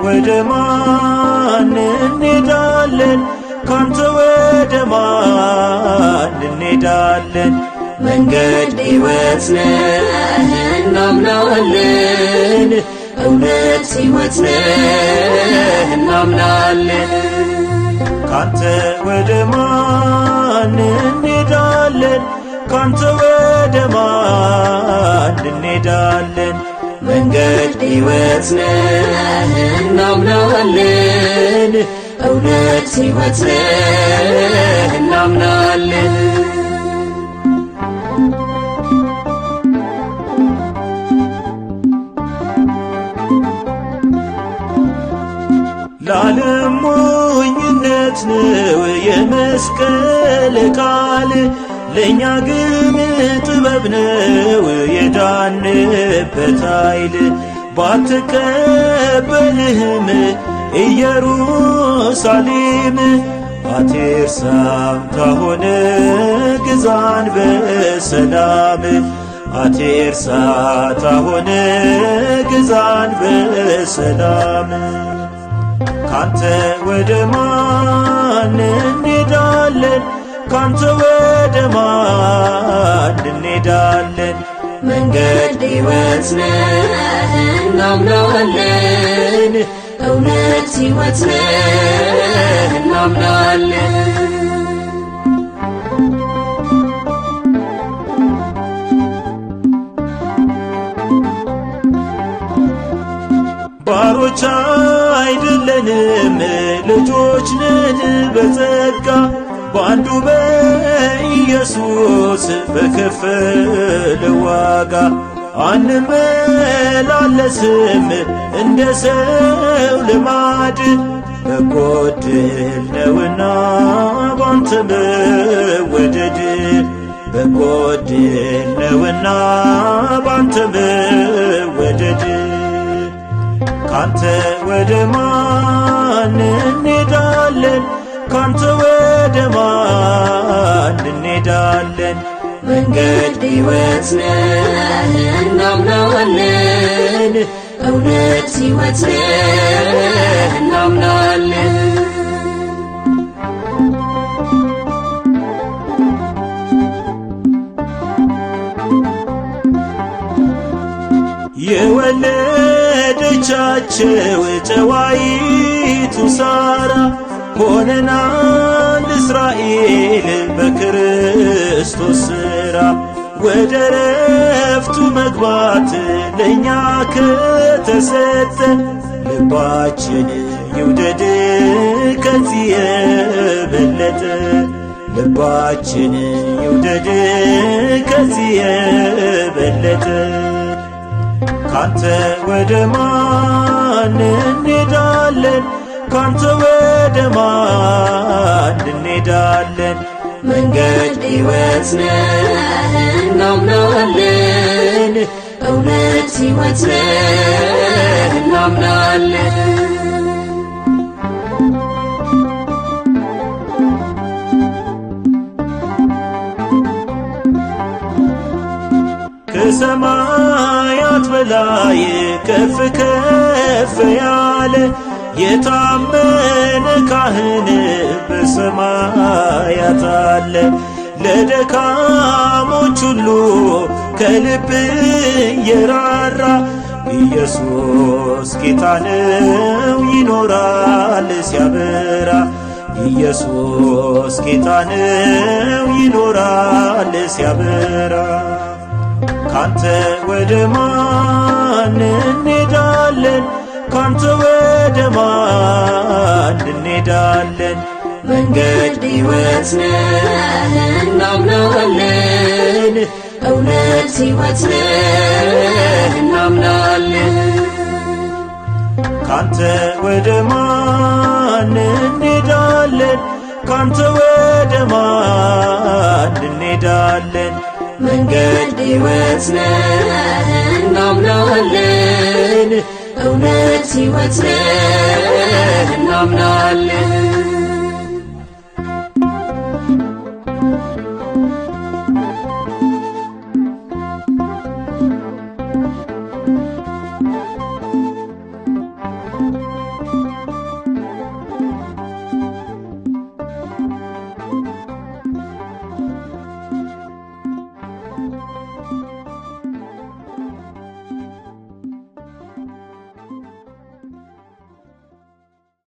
ወደ ማን እንሄዳለን? ካንተ ወደ ማን እንሄዳለን? መንገድ ሕይወት ነህ እናምናለን፣ እውነት ሕይወት ነህ እናምናለን። ካንተ ወደ ማን እንሄዳለን? ካንተ ወደ ማን እንሄዳለን? መንገድ ሕይወት ነህ እናምናለን፣ እውነት ሕይወት ነህ እናምናለን። ለዓለም ሞኝነት ነው የመስቀል ቃል፣ ለእኛ ግን ጥበብ ነው የዳንበት ኃይል። ባትቀበልህም ኢየሩሳሌም አቴርሳም ታሆነ ግዛን በሰላም። አቴርሳ ታሆነ ግዛን በሰላም። ካንተ ወደ ማን እንሄዳለን? ካንተ ወደ ማን እንሄዳለን? መንገድ ሕይወት ነህ እናምናለን፣ እውነት ሕይወት ነህ እናምናለን። ባሮች አይደለንም ልጆች ነን በጸጋ፣ በአንዱ በኢየሱስ በከፈለው ዋጋ። አንመላለስም እንደ ሰው ልማድ፣ በጎ ዕድል ነውና ባንተ መወደድ። በጎ ዕድል ነውና ባንተ መወደድ። ካንተ ወደ ማን እንሄዳለን? ካንተ ወደ ማን እንሄዳለን? መንገድ ሕይወት ነህ እናምናለን፣ እውነት ሕይወት ነህ እናምናለን። የወለደቻቸው ጨዋይቱ ሳራ ሆነናል እስራኤል በክርስቶስ ሥራ። ወደ ረፍቱ መግባት ለእኛ ከተሰጠ፣ ልባችን ይውደድ ከዚህ የበለጠ። ልባችን ይውደድ ከዚህ የበለጠ። ካንተ ወደ ማን እንሄዳለን? ካንተ ወደ ማን እንሄዳለን? መንገድ ሕይወት ነህ እናምናለን፣ እውነት ሕይወት ነህ እናምናለን። ከሰማያት በላይ ከፍ ከፍ ያለ የታመነ ካህን በሰማያት አለ። ለደካሞች ሁሉ ከልብ የራራ ኢየሱስ ጌታ ነው ይኖራል ሲያበራ። ኢየሱስ ጌታ ነው ይኖራል ሲያበራ። ካንተ ወደ ማን እንሄዳለን? ካንተ ወደ ማን እንሄዳለን? መንገድ ሕይወት ነህ እናምናለን፣ እውነት ሕይወት ነህ እናምናለን። ካንተ ወደ ማን እንሄዳለን? ካንተ ወደ ማን እንሄዳለን? መንገድ ሕይወት ነህ እናምናለን፣ እውነት ሕይወት ነህ እናምናለን።